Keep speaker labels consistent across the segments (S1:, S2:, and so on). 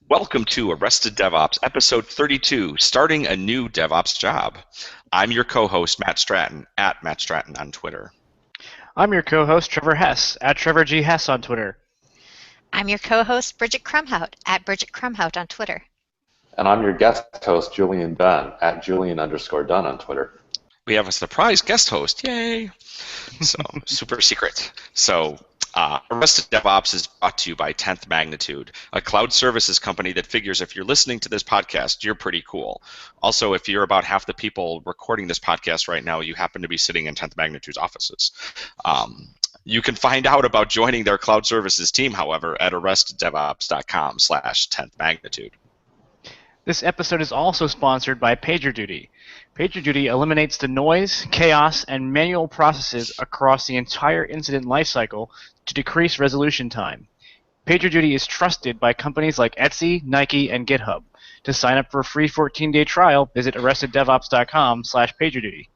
S1: Welcome to Arrested DevOps, episode 32, Starting a New DevOps Job. I'm your co-host, Matt Stratton, at Matt Stratton on Twitter.
S2: I'm your co-host, Trevor Hess, at Trevor G. Hess on Twitter.
S3: I'm your co-host, Bridget Krumhout, at Bridget Krumhout on Twitter.
S4: And I'm your guest host, Julian Dunn, at Julian_Dunn on Twitter.
S1: We have a surprise guest host, yay! So, super secret. So, Arrested DevOps is brought to you by 10th Magnitude, a cloud services company that figures if you're listening to this podcast, you're pretty cool. Also, if you're about half the people recording this podcast right now, you happen to be sitting in 10th Magnitude's offices. You can find out about joining their cloud services team, however, at arresteddevops.com/10th Magnitude.
S2: This episode is also sponsored by PagerDuty. PagerDuty eliminates the noise, chaos, and manual processes across the entire incident lifecycle to decrease resolution time. PagerDuty is trusted by companies like Etsy, Nike, and GitHub. To sign up for a free 14-day trial, visit arresteddevops.com/PagerDuty.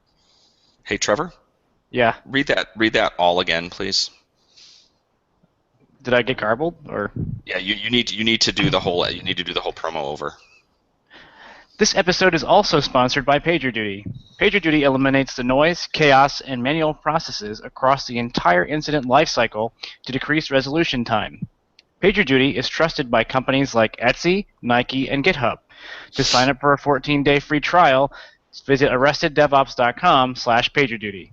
S1: Hey, Trevor?
S2: Yeah.
S1: Read that all again, please.
S2: Did I get garbled, or?
S1: Yeah, you need to do the whole promo over.
S2: This episode is also sponsored by PagerDuty. PagerDuty eliminates the noise, chaos, and manual processes across the entire incident lifecycle to decrease resolution time. PagerDuty is trusted by companies like Etsy, Nike, and GitHub. To sign up for a 14-day free trial, visit arresteddevops.com/PagerDuty.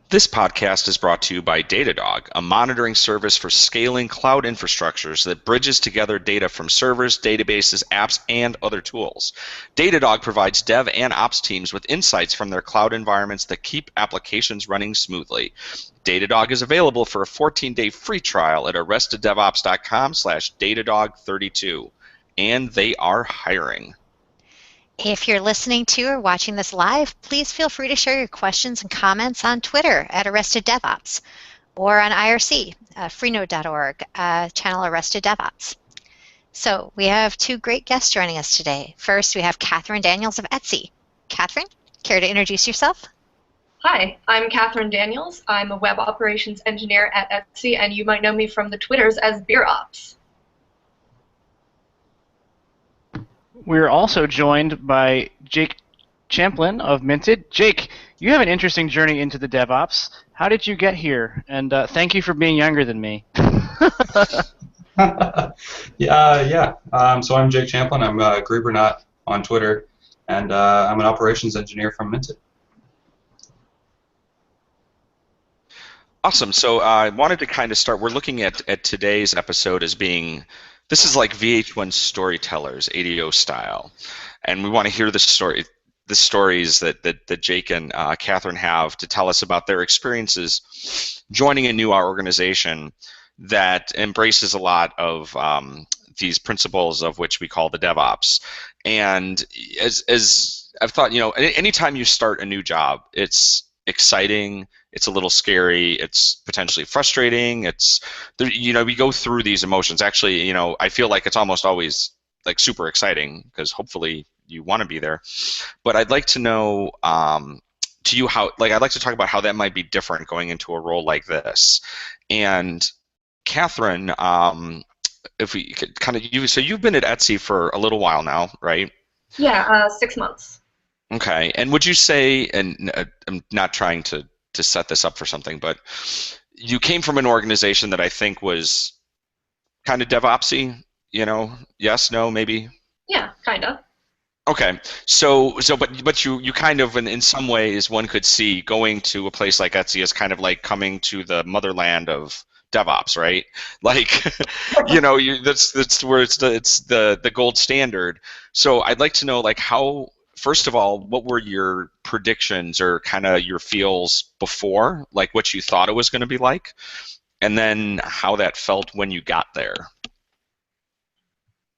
S1: This podcast is brought to you by Datadog, a monitoring service for scaling cloud infrastructures that bridges together data from servers, databases, apps, and other tools. Datadog provides dev and ops teams with insights from their cloud environments that keep applications running smoothly. Datadog is available for a 14-day free trial at arresteddevops.com/Datadog32, and they are hiring.
S3: If you're listening to or watching this live, please feel free to share your questions and comments on Twitter at Arrested DevOps or on IRC, freenode.org, channel Arrested DevOps. So we have two great guests joining us today. First, we have Katherine Daniels of Etsy. Katherine, care to introduce yourself?
S5: Hi, I'm Katherine Daniels. I'm a web operations engineer at Etsy, and you might know me from the Twitters as Beer Ops.
S2: We're also joined by Jake Champlin of Minted. Jake, you have an interesting journey into the DevOps. How did you get here? And thank you for being younger than me.
S6: Yeah. So I'm Jake Champlin. I'm Grubernaut on Twitter, and I'm an operations engineer from Minted.
S1: Awesome. So I wanted to kind of start. We're looking at today's episode as being, this is like VH1 Storytellers, ADO style, and we want to hear the stories that Jake and Katherine have to tell us about their experiences joining a new organization that embraces a lot of these principles of which we call the DevOps. And as I've thought, anytime you start a new job, it's exciting. It's a little scary. It's potentially frustrating. We go through these emotions. Actually, I feel like it's almost always like super exciting because hopefully you want to be there. But I'd like to know to you how, I'd like to talk about how that might be different going into a role like this. And Katherine, if we could kind of so you've been at Etsy for a little while now, right?
S5: Yeah, 6 months.
S1: Okay, and would you say, and I'm not trying to set this up for something, but you came from an organization that I think was kind of DevOps-y, yes, no, maybe?
S5: Yeah, kind of.
S1: Okay, but you kind of, in some ways, one could see going to a place like Etsy as kind of like coming to the motherland of DevOps, right? That's where it's the gold standard. So I'd like to know, how. First of all, what were your predictions or kind of your feels before, what you thought it was going to be like, and then how that felt when you got there?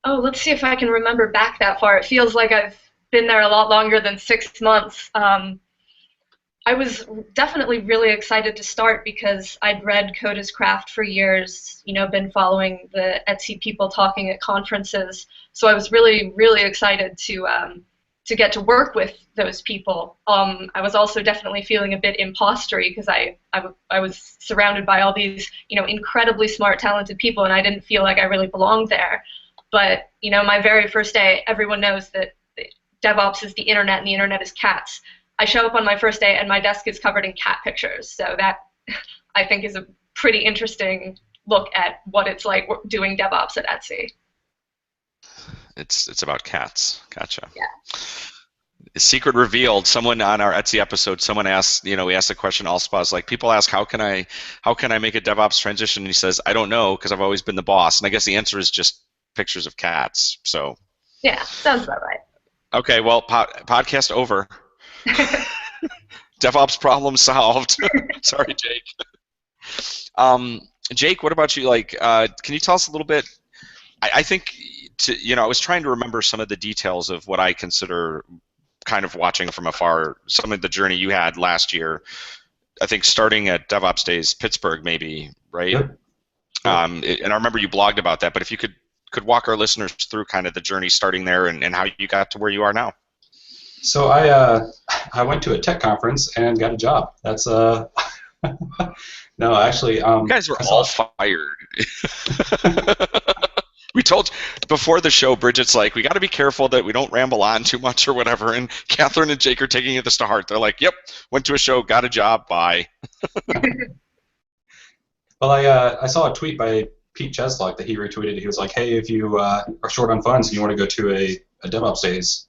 S5: Oh, let's see if I can remember back that far. It feels like I've been there a lot longer than 6 months. I was definitely really excited to start because I'd read Code as Craft for years, been following the Etsy people talking at conferences, so I was really, really excited to get to work with those people. I was also definitely feeling a bit impostery because I was surrounded by all these incredibly smart, talented people, and I didn't feel like I really belonged there. But my very first day, everyone knows that DevOps is the internet and the internet is cats. I show up on my first day and my desk is covered in cat pictures. So that I think is a pretty interesting look at what it's like doing DevOps at Etsy.
S1: It's about cats. Gotcha.
S5: Yeah.
S1: Secret revealed. Someone on our Etsy episode, someone asked, we asked the question, Allspa's like, people ask, how can I make a DevOps transition? And he says, I don't know, because I've always been the boss. And I guess the answer is just pictures of cats. So.
S5: Yeah, sounds about right.
S1: Okay, well, podcast over. DevOps problem solved. Sorry, Jake. Jake, what about you? Like, can you tell us a little bit? I think, I was trying to remember some of the details of what I consider kind of watching from afar, some of the journey you had last year. I think starting at DevOps Days Pittsburgh, maybe, right?
S6: Yep.
S1: And I remember you blogged about that. But if you could walk our listeners through kind of the journey starting there and how you got to where you are now.
S6: So I went to a tech conference and got a job. That's no, actually.
S1: You guys were all fired. We told before the show, Bridget's like, we got to be careful that we don't ramble on too much or whatever. And Katherine and Jake are taking this to heart. They're like, yep, went to a show, got a job, bye.
S6: Well, I saw a tweet by Pete Cheslock that he retweeted. He was like, hey, if you are short on funds and you want to go to a DevOps Days,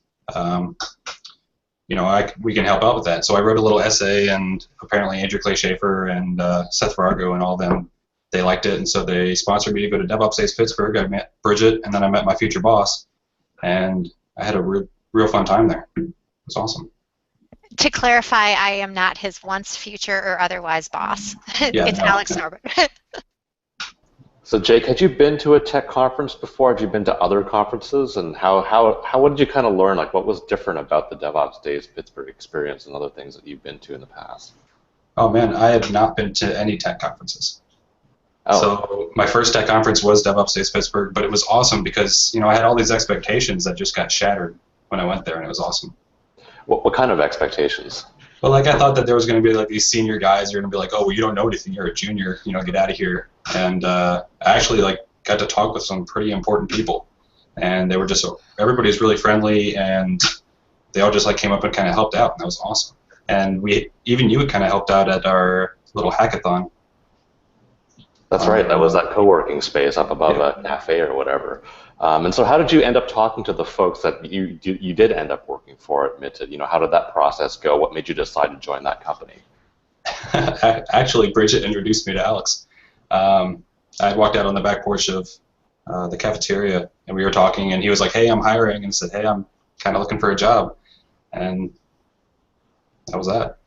S6: we can help out with that. So I wrote a little essay, and apparently Andrew Clay Schaefer and Seth Vargo and all of them, they liked it, and so they sponsored me to go to DevOps Days Pittsburgh. I met Bridget, and then I met my future boss, and I had a real fun time there. It was awesome.
S3: To clarify, I am not his once future or otherwise boss.
S6: Yeah,
S3: it's
S6: no.
S3: Alex Norbert.
S4: So Jake, had you been to a tech conference before? Had you been to other conferences? And what did you kind of learn? Like, what was different about the DevOps Days Pittsburgh experience and other things that you've been to in the past?
S6: Oh man, I have not been to any tech conferences.
S4: Oh.
S6: So my first tech conference was DevOps Days Pittsburgh, but it was awesome because I had all these expectations that just got shattered when I went there, and it was awesome.
S4: What kind of expectations?
S6: Well, like I thought that there was going to be like these senior guys who are going to be like, oh, well, you don't know anything, you're a junior, get out of here. And I actually got to talk with some pretty important people, and they were everybody's really friendly, and they all just came up and kind of helped out, and that was awesome. And you kind of helped out at our little hackathon.
S4: That's right. That was that co-working space up above a cafe or whatever. And so how did you end up talking to the folks that you did end up working for at Minted? How did that process go? What made you decide to join that company?
S6: Actually, Bridget introduced me to Alex. I walked out on the back porch of the cafeteria, and we were talking, and he was like, hey, I'm hiring, and I said, hey, I'm kind of looking for a job. And that was that.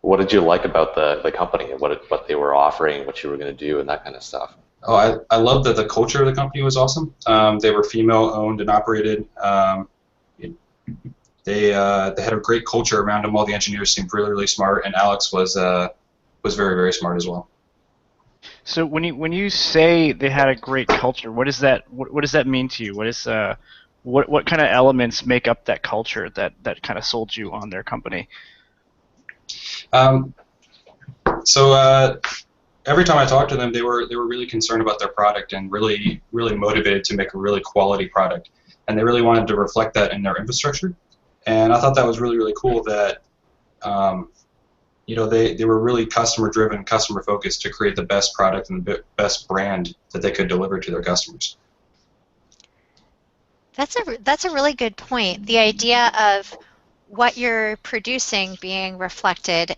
S4: What did you like about the company and what they were offering, what you were going to do, and that kind of stuff?
S6: Oh, I loved that the culture of the company was awesome. They were female-owned and operated. They had a great culture around them. All the engineers seemed really, really smart, and Alex was very, very smart as well.
S2: So when you say they had a great culture, what does that mean to you? What kind of elements make up that culture that kind of sold you on their company?
S6: So every time I talked to them, they were really concerned about their product and really, really motivated to make a really quality product, and they really wanted to reflect that in their infrastructure. And I thought that was really, really cool that they were really customer driven, customer focused to create the best product and the best brand that they could deliver to their customers.
S3: That's a really good point. The idea of what you're producing being reflected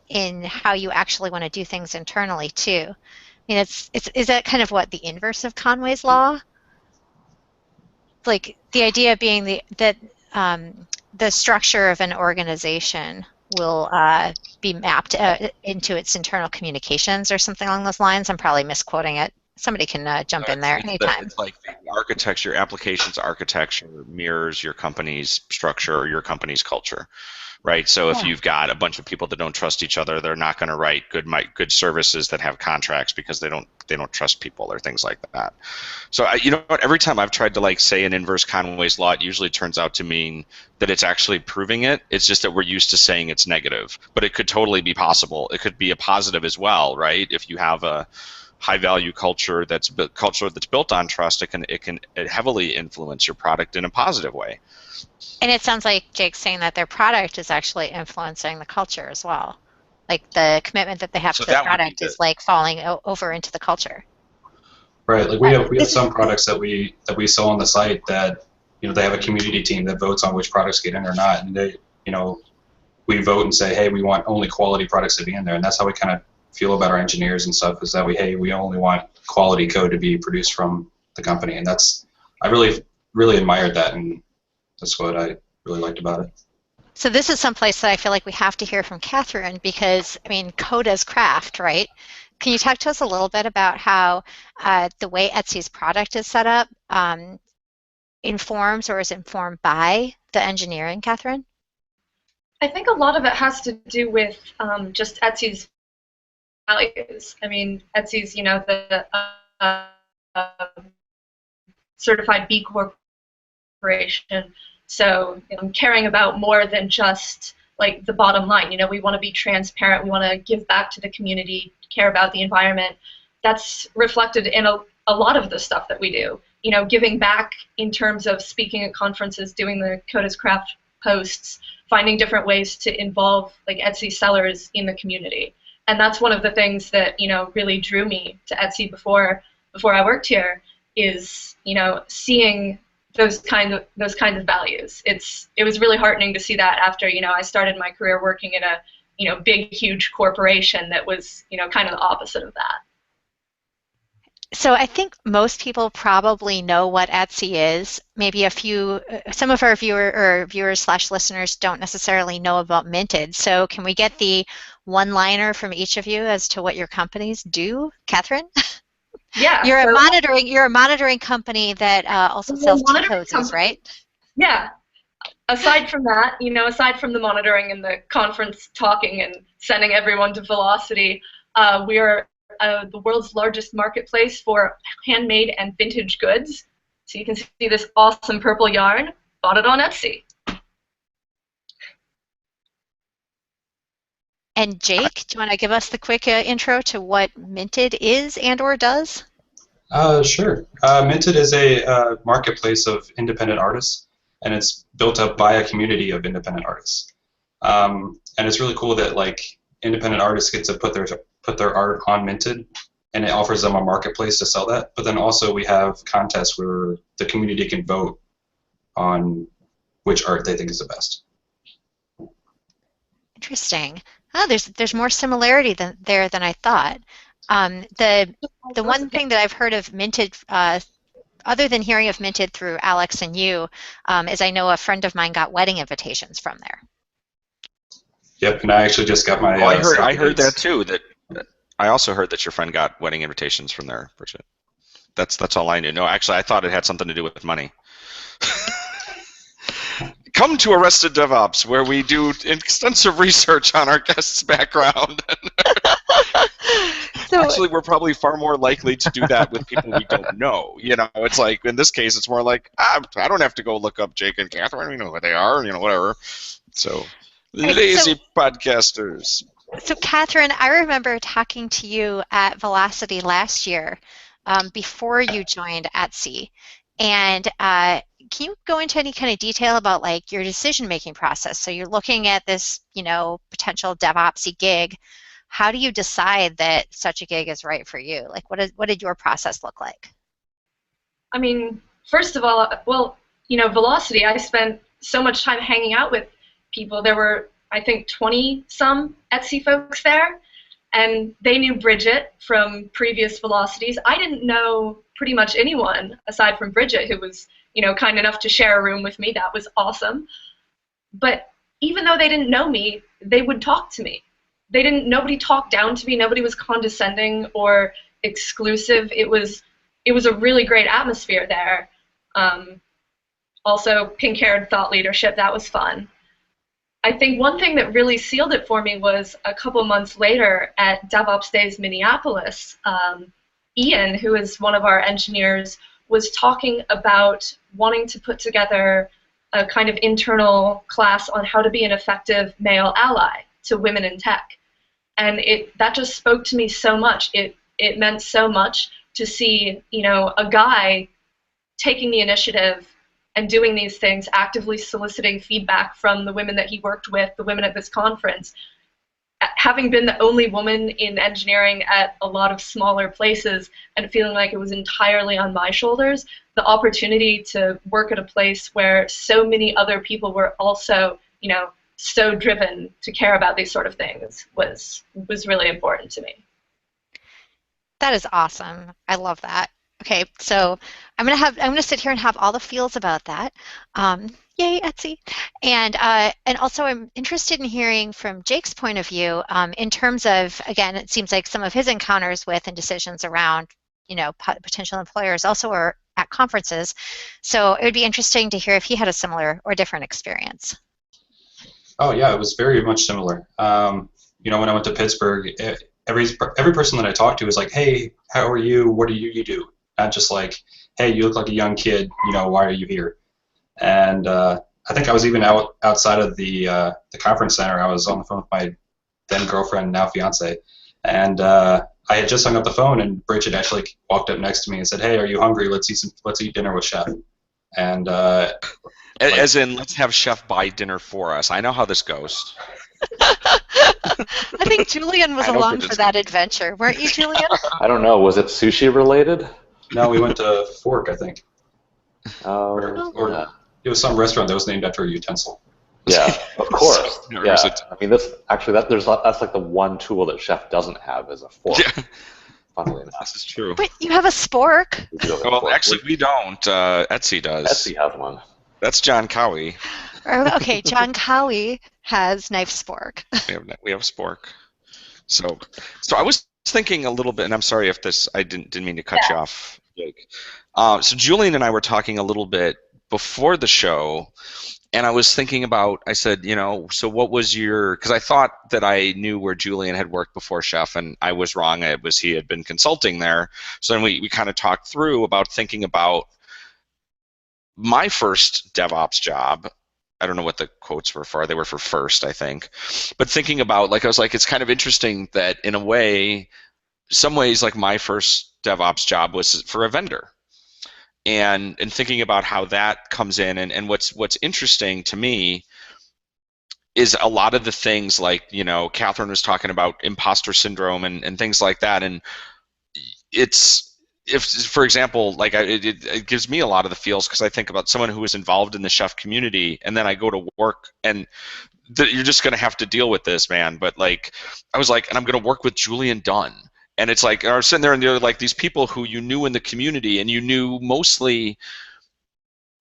S3: in how you actually want to do things internally too. I mean, is that kind of what the inverse of Conway's law? Like the idea being that the structure of an organization will be mapped into its internal communications or something along those lines. I'm probably misquoting it. Somebody can jump in there anytime.
S1: It's like the architecture, applications architecture mirrors your company's structure or your company's culture, right? So if you've got a bunch of people that don't trust each other, they're not going to write good services that have contracts because they don't trust people or things like that. So every time I've tried to say an inverse Conway's law, it usually turns out to mean that it's actually proving it. It's just that we're used to saying it's negative, but it could totally be possible. It could be a positive as well, right? If you have a high-value culture that's built on trust, it can heavily influence your product in a positive way.
S3: And it sounds like Jake's saying that their product is actually influencing the culture as well. Like the commitment that they have to the product is like falling over into the culture.
S6: Right. Like we have some products that we sell on the site that, you know, they have a community team that votes on which products get in or not, and they, you know, we vote and say, hey, we want only quality products to be in there, and that's how we kind of feel about our engineers and stuff. Is that we only want quality code to be produced from the company, and I really admired that, and that's what I really liked about it.
S3: So this is someplace that I feel like we have to hear from Katherine, because, I mean, code as craft, right? Can you talk to us a little bit about how the way Etsy's product is set up informs or is informed by the engineering, Katherine?
S5: I think a lot of it has to do with just Etsy's values. I mean, Etsy's, you know, the certified B Corporation. So, you know, I'm caring about more than just like the bottom line. You know, we want to be transparent. We want to give back to the community, care about the environment. That's reflected in a lot of the stuff that we do. You know, giving back in terms of speaking at conferences, doing the Code as Craft posts, finding different ways to involve like Etsy sellers in the community. And that's one of the things that, you know, really drew me to Etsy before I worked here, is, you know, seeing those kind of values. It was really heartening to see that after, you know, I started my career working in a, you know, big, huge corporation that was, you know, kind of the opposite of that.
S3: So I think most people probably know what Etsy is. Maybe some of our viewers/listeners don't necessarily know about Minted. So can we get the one-liner from each of you as to what your companies do, Katherine?
S5: Yeah.
S3: You're a monitoring company that also sells T-poses, right? Yeah.
S5: Aside from that, you know, aside from the monitoring and the conference talking and sending everyone to Velocity, we are the world's largest marketplace for handmade and vintage goods. So you can see this awesome purple yarn. Bought it on Etsy.
S3: And Jake, do you want to give us the quick intro to what Minted is and or does?
S6: Sure. Minted is a marketplace of independent artists, and it's built up by a community of independent artists. And it's really cool that like independent artists get to put their art on Minted, and it offers them a marketplace to sell that. But then also we have contests where the community can vote on which art they think is the best.
S3: Interesting. Oh, there's more similarity than I thought. The one thing that I've heard of Minted, other than hearing of Minted through Alex and you, is I know a friend of mine got wedding invitations from there.
S6: Yep, and I actually just got my.
S1: I heard that too. I also heard that your friend got wedding invitations from there, Bridget. That's all I knew. No, actually, I thought it had something to do with money. Come to Arrested DevOps, where we do extensive research on our guest's background. Actually, we're probably far more likely to do that with people we don't know. You know, it's like, in this case, it's more like, I don't have to go look up Jake and Katherine. We know who they are, you know, whatever. So, lazy podcasters.
S3: So, Katherine, I remember talking to you at Velocity last year before you joined Etsy. And can you go into any kind of detail about like your decision-making process? So you're looking at this, you know, potential DevOps-y gig. How do you decide that such a gig is right for you? Like, what did your process look like?
S5: I mean, first of all, well, you know, Velocity, I spent so much time hanging out with people. There were, I think, 20-some Etsy folks there, and they knew Bridget from previous Velocities. I didn't know pretty much anyone aside from Bridget, who was, you know, kind enough to share a room with me. That was awesome. But even though they didn't know me, they would talk to me. Nobody talked down to me. Nobody was condescending or exclusive. It was a really great atmosphere there. Also, pink-haired thought leadership. That was fun. I think one thing that really sealed it for me was a couple months later at DevOps Days Minneapolis. Ian, who is one of our engineers, was talking about wanting to put together a kind of internal class on how to be an effective male ally to women in tech. And that just spoke to me so much. It it meant so much to see, a guy taking the initiative and doing these things, actively soliciting feedback from the women that he worked with, the women at this conference. Having been the only woman in engineering at a lot of smaller places and feeling like it was entirely on my shoulders, the opportunity to work at a place where so many other people were also, so driven to care about these sort of things was really important to me.
S3: That is awesome. I love that. Okay, so I'm gonna sit here and have all the feels about that. Yay, Etsy. And also I'm interested in hearing from Jake's point of view in terms of, again, it seems like some of his encounters with and decisions around, potential employers also are at conferences. So it would be interesting to hear if he had a similar or different experience.
S6: Oh yeah, it was very much similar. When I went to Pittsburgh, every person that I talked to was like, "Hey, how are you? What do you do?" Not just like, "Hey, you look like a young kid. Why are you here?" And I think I was even outside of the conference center. I was on the phone with my then girlfriend, now fiance, and I had just hung up the phone, and Bridget actually walked up next to me and said, "Hey, are you hungry? Let's eat dinner with Chef." And
S1: as in, let's have Chef buy dinner for us. I know how this goes.
S3: I think Julian was along for that adventure, weren't you, Julian?
S4: I don't know. Was it sushi related?
S6: No, we went to Fork, I think.
S4: Or
S6: it was some restaurant that was named after a utensil.
S4: Yeah, of course. Yeah, I mean, that's like the one tool that Chef doesn't have is a fork. Yeah. Funnily enough.
S1: This is true.
S3: But you have a spork.
S1: Well, actually, we don't. Etsy does.
S4: Etsy has one.
S1: That's John Cowie.
S3: Okay, John Cowie has knife spork.
S1: We have a spork. So I was thinking a little bit, and I'm sorry if I didn't mean to cut you off, Jake. So Julian and I were talking a little bit before the show, and I was thinking about, I said, so what was because I thought that I knew where Julian had worked before Chef, and I was wrong. He had been consulting there. So then we kind of talked through about thinking about my first DevOps job. I don't know what the quotes were for. They were for first, I think. But thinking about, I was like, it's kind of interesting that in a way, some ways, my first DevOps job was for a vendor. And thinking about how that comes in, and what's interesting to me is a lot of the things Katherine was talking about imposter syndrome and things like that. And for example, it gives me a lot of the feels because I think about someone who was involved in the Chef community, and then I go to work, and you're just going to have to deal with this, man. But I was like, and I'm going to work with Julian Dunn. And it's I was sitting there, and they're these people who you knew in the community, and you knew mostly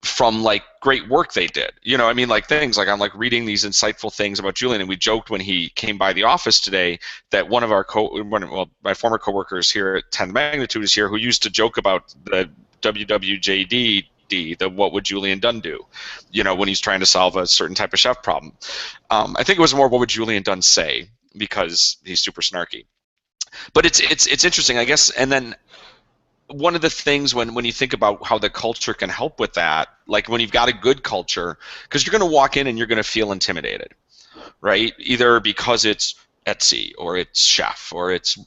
S1: from great work they did. Things I'm reading these insightful things about Julian, and we joked when he came by the office today that one of our my former coworkers here at 10th Magnitude is here, who used to joke about the WWJD. The what would Julian Dunn do, when he's trying to solve a certain type of Chef problem. I think it was more what would Julian Dunn say, because he's super snarky. But it's interesting, I guess. And then one of the things when you think about how the culture can help with that, when you've got a good culture, because you're going to walk in and you're going to feel intimidated, right? Either because it's Etsy or it's Chef or it's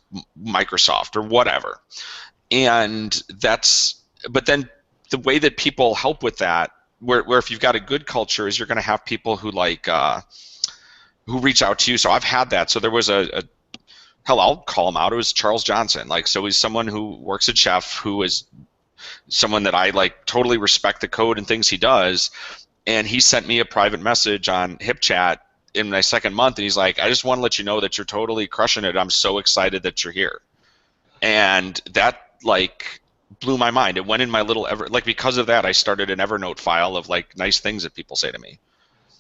S1: Microsoft or whatever. But then the way that people help with that, where if you've got a good culture, is you're going to have people who who reach out to you. So I've had that. So there was hell, I'll call him out. It was Charles Johnson. So he's someone who works at Chef, who is someone that I totally respect the code and things he does. And he sent me a private message on HipChat in my second month, and he's like, I just want to let you know that you're totally crushing it. I'm so excited that you're here. And that blew my mind. It went in my little because of that, I started an Evernote file of nice things that people say to me.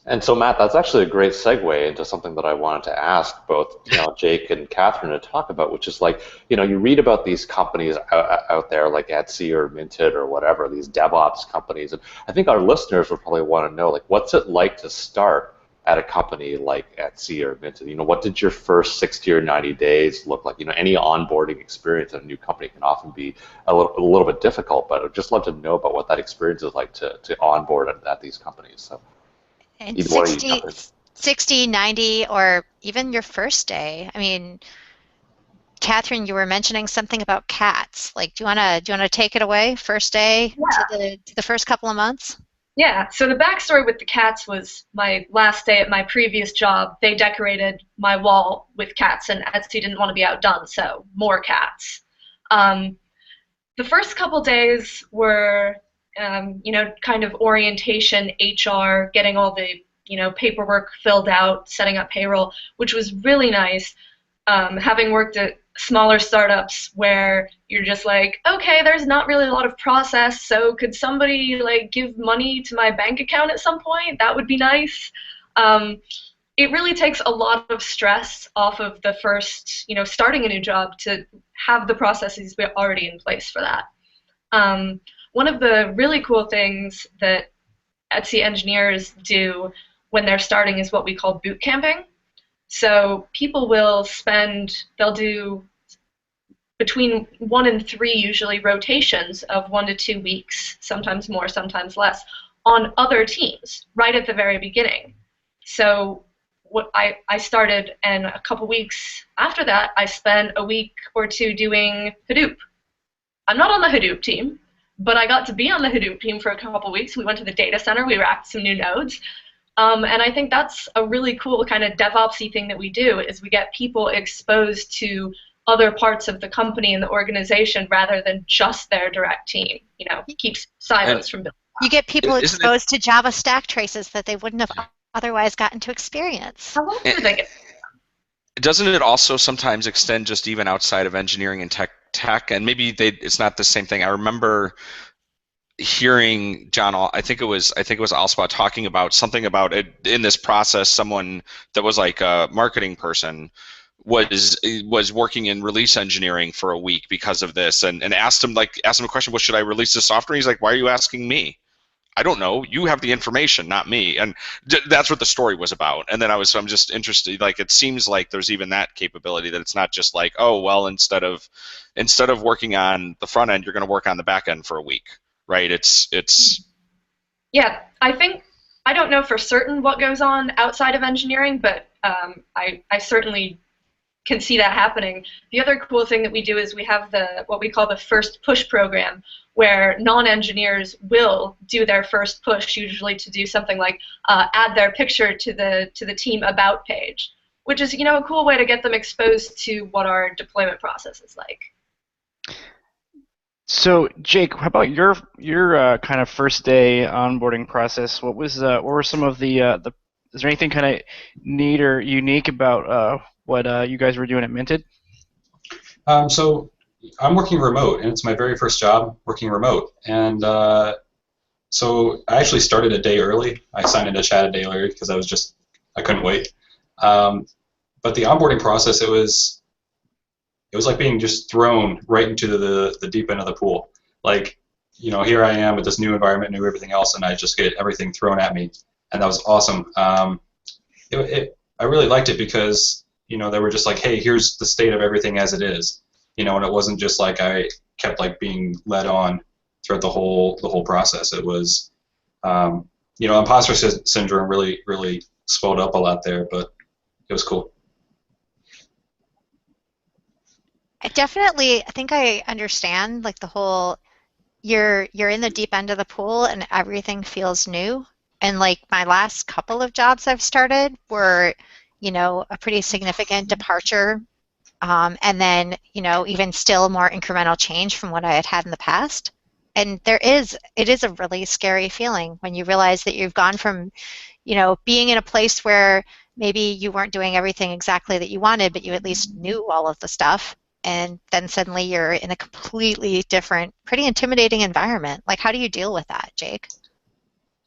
S4: And so, Matt, that's actually a great segue into something that I wanted to ask both Jake and Katherine to talk about, which is you read about these companies out there like Etsy or Minted or whatever, these DevOps companies, and I think our listeners would probably want to know what's it like to start at a company like Etsy or Minted? What did your first 60 or 90 days look like? Any onboarding experience at a new company can often be a little bit difficult, but I'd just love to know about what that experience is like to onboard at these companies. So.
S3: And 60, 90, or even your first day. I mean, Katherine, you were mentioning something about cats. Like, do you wanna take it away? First day to the first couple of months.
S5: Yeah, so the backstory with the cats was my last day at my previous job. They decorated my wall with cats, and Etsy didn't want to be outdone, so more cats. The first couple days were, kind of orientation, HR, getting all the, paperwork filled out, setting up payroll, which was really nice. Having worked at smaller startups where you're just like, okay, there's not really a lot of process, so could somebody like give money to my bank account at some point? That would be nice. It really takes a lot of stress off of the first, starting a new job to have the processes already in place for that. One of the really cool things that Etsy engineers do when they're starting is what we call boot camping. So people they'll do between 1 and 3 usually rotations of 1 to 2 weeks, sometimes more, sometimes less, on other teams right at the very beginning. So what I started, and a couple weeks after that, I spent a week or 2 doing Hadoop. I'm not on the Hadoop team, but I got to be on the Hadoop team for a couple weeks. We went to the data center, we racked some new nodes. And I think that's a really cool kind of DevOps-y thing that we do, is we get people exposed to other parts of the company and the organization rather than just their direct team. Keeps silos from building.
S3: You get people exposed to Java stack traces that they wouldn't have otherwise gotten to experience.
S5: How long do they get?
S1: Doesn't it also sometimes extend just even outside of engineering and tech? And maybe it's not the same thing. I remember hearing John, I think it was Allspot talking about something about it in this process. Someone that was like a marketing person was working in release engineering for a week because of this, and asked him a question, well, should I release the software? He's like, why are you asking me? I don't know. You have the information, not me. And that's what the story was about. And then I'm just interested. Like, it seems like there's even that capability, that it's not just like, oh, well, instead of working on the front end, you're going to work on the back end for a week, right? It's.
S5: Yeah, I don't know for certain what goes on outside of engineering, but I certainly can see that happening. The other cool thing that we do is we have what we call the first push program, where non-engineers will do their first push, usually to do something like add their picture to the team about page, which is a cool way to get them exposed to what our deployment process is like.
S2: So Jake, how about your kind of first day onboarding process? What were some of the is there anything kind of neat or unique about what you guys were doing at Minted?
S6: So I'm working remote, and it's my very first job working remote. And so I actually started a day early. I signed into chat a day early because I couldn't wait. But the onboarding process, it was like being just thrown right into the deep end of the pool. Like, here I am with this new environment, new everything else, and I just get everything thrown at me, and that was awesome. I really liked it because they were just like, hey, here's the state of everything as it is, and it wasn't just like I kept being led on throughout the whole process. It was, imposter syndrome really swelled up a lot there, but it was cool.
S3: I think I understand the whole you're in the deep end of the pool and everything feels new. And my last couple of jobs I've started were, a pretty significant departure, and then even still more incremental change from what I had in the past. And it is a really scary feeling when you realize that you've gone from, being in a place where maybe you weren't doing everything exactly that you wanted, but you at least knew all of the stuff. And then suddenly you're in a completely different, pretty intimidating environment. How do you deal with that, Jake?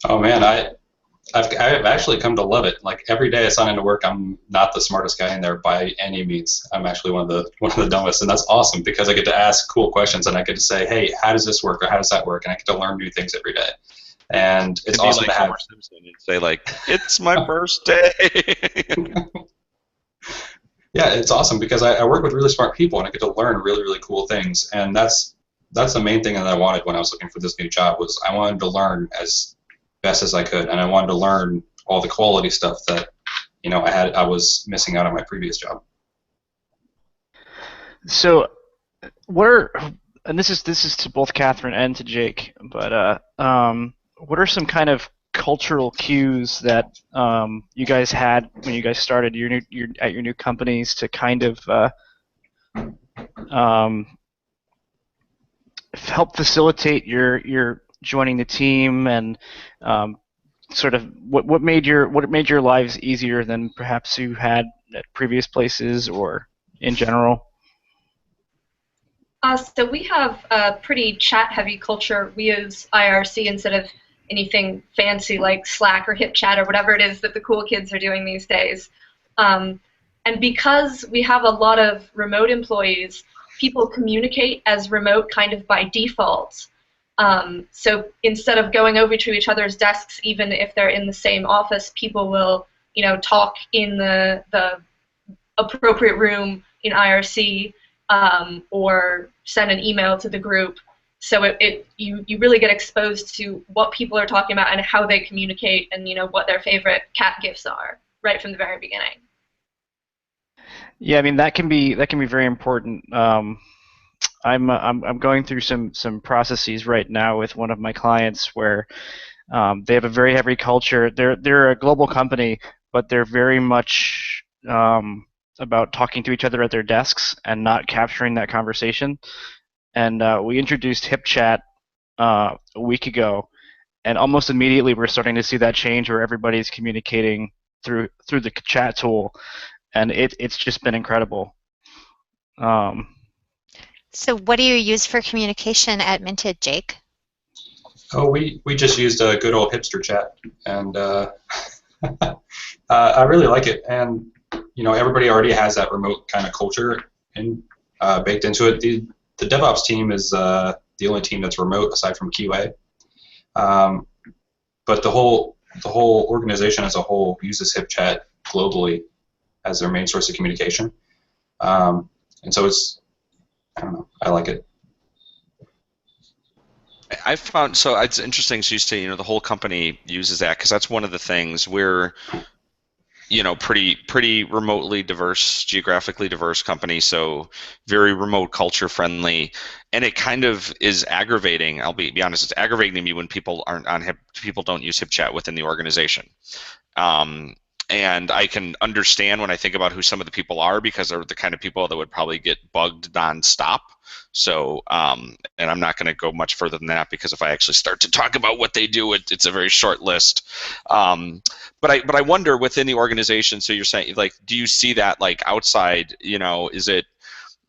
S6: Oh man, I've actually come to love it. Every day I sign into work, I'm not the smartest guy in there by any means. I'm actually one of the dumbest, and that's awesome because I get to ask cool questions and I get to say, hey, how does this work or how does that work? And I get to learn new things every day. And it's awesome to have.
S1: Simpson and say it's my first day.
S6: Yeah, it's awesome because I work with really smart people and I get to learn really, really cool things. And that's the main thing that I wanted when I was looking for this new job was I wanted to learn as best as I could, and I wanted to learn all the quality stuff that I was missing out on my previous job.
S2: So, and this is to both Katherine and to Jake, but what are some kind of cultural cues that you guys had when you guys started at your new companies to kind of um, help facilitate your joining the team, and sort of what made your lives easier than perhaps you had at previous places or in general?
S5: So we have a pretty chat-heavy culture. We use IRC instead of anything fancy like Slack or HipChat or whatever it is that the cool kids are doing these days. And because we have a lot of remote employees, people communicate as remote kind of by default. So instead of going over to each other's desks, even if they're in the same office, people will, talk in the appropriate room in IRC. Or send an email to the group, so you really get exposed to what people are talking about and how they communicate, and what their favorite cat gifs are right from the very beginning.
S2: Yeah, I mean that can be very important. I'm going through some processes right now with one of my clients where they have a very heavy culture. They're a global company, but they're very much about talking to each other at their desks and not capturing that conversation. And we introduced HipChat a week ago, and almost immediately we're starting to see that change where everybody's communicating through the chat tool, and it's just been incredible.
S3: So what do you use for communication at Minted, Jake?
S6: Oh, we just used a good old hipster chat, and I really like it. And everybody already has that remote kind of culture baked into it. The DevOps team is the only team that's remote aside from QA. But the whole organization as a whole uses HipChat globally as their main source of communication. And so I don't know, I like it.
S1: I found, so it's interesting, so you say, the whole company uses that, because that's one of the things we're, pretty remotely diverse, geographically diverse company, so very remote culture friendly, and it kind of is aggravating. I'll be honest, it's aggravating to me when people aren't on people don't use HipChat within the organization. And I can understand when I think about who some of the people are, because they're the kind of people that would probably get bugged nonstop. So, and I'm not going to go much further than that, because if I actually start to talk about what they do, it's a very short list. But I wonder within the organization. So you're saying, like, do you see that like outside? Is it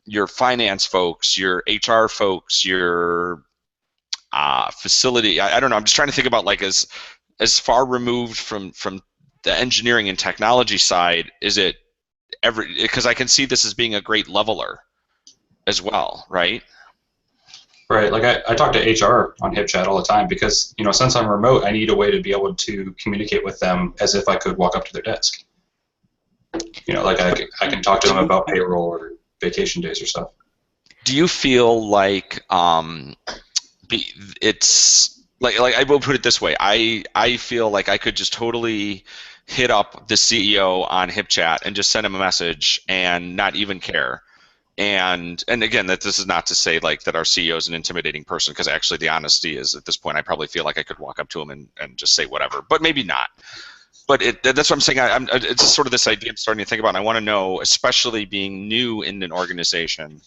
S1: your finance folks, your HR folks, your facility? I don't know. I'm just trying to think about, like, as far removed from the engineering and technology side, is it because I can see this as being a great leveler as well, right?
S6: Right. Like I talk to HR on HipChat all the time, because since I'm remote, I need a way to be able to communicate with them as if I could walk up to their desk. Like I can talk to them about payroll or vacation days or stuff.
S1: Do you feel like it's like I will put it this way, I feel like I could just totally hit up the CEO on HipChat and just send him a message and not even care. And again, that this is not to say like that our CEO is an intimidating person, because actually the honesty is, at this point, I probably feel like I could walk up to him and just say whatever, but maybe not. But that's what I'm saying. It's sort of this idea I'm starting to think about, and I want to know, especially being new in an organization,